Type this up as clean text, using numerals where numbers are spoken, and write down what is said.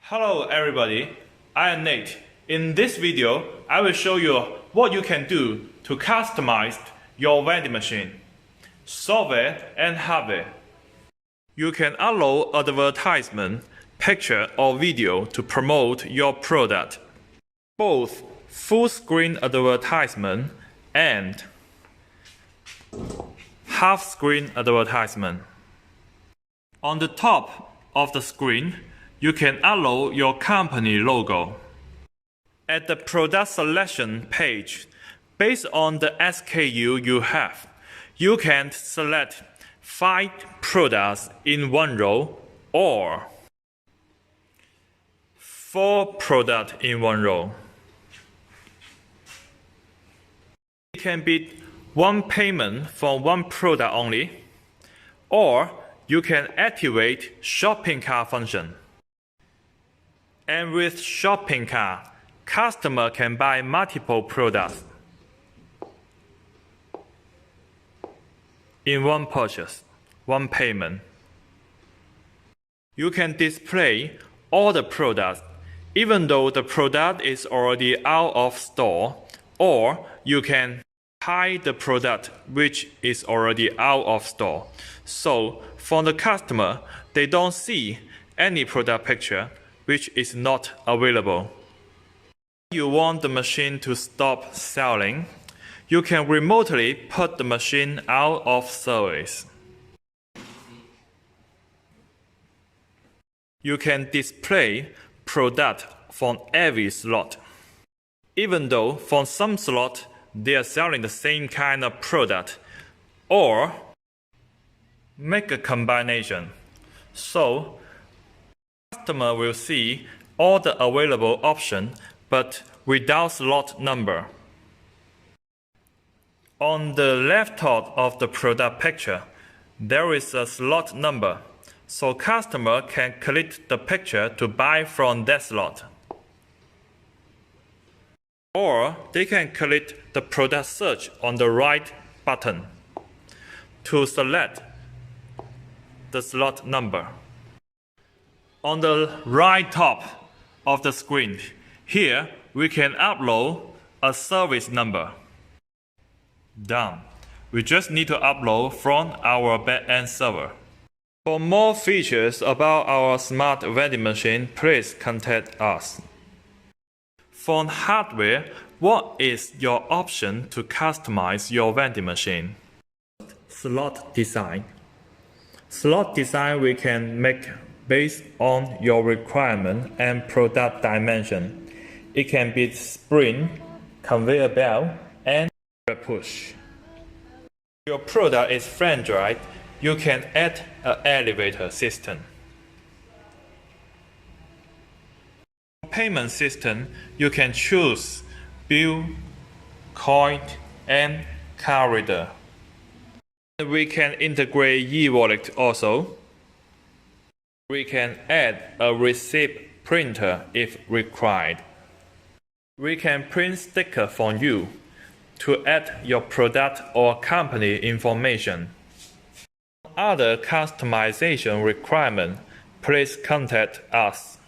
Hello everybody, I am Nate. In this video, I will show you what you can do to customize your vending machine, software and hardware. You can upload advertisement, picture or video to promote your product, both full-screen advertisement and half-screen advertisement. On the top of the screen, you can upload your company logo. At the product selection page, based on the SKU you have, you can select 5 products in one row or 4 products in one row. It can be one payment for one product only, or you can activate shopping cart function. And with shopping cart, customer can buy multiple products in one purchase, one payment. You can display all the products even though the product is already out of store, or you can hide the product which is already out of store. So for the customer, they don't see any product picture which is not available. If you want the machine to stop selling, you can remotely put the machine out of service. You can display product from every slot, even though for some slot they are selling the same kind of product, or make a combination. So customer will see all the available options but without slot number. On the left top of the product picture, there is a slot number, so customer can click the picture to buy from that slot. Or they can click the product search on the right button to select the slot number. On the right top of the screen, here we can upload a service number. Done. We just need to upload from our backend server. For more features about our smart vending machine, please contact us. For hardware, what is your option to customize your vending machine? Slot design. Slot design we can make based on your requirement and product dimension. It can be spring, conveyor belt, and push. If your product is fan-drive, you can add an elevator system. Payment system, you can choose bill, coin, and card reader. We can integrate e-wallet also. We can add a receipt printer if required. We can print sticker for you to add your product or company information. Other customization requirements, please contact us.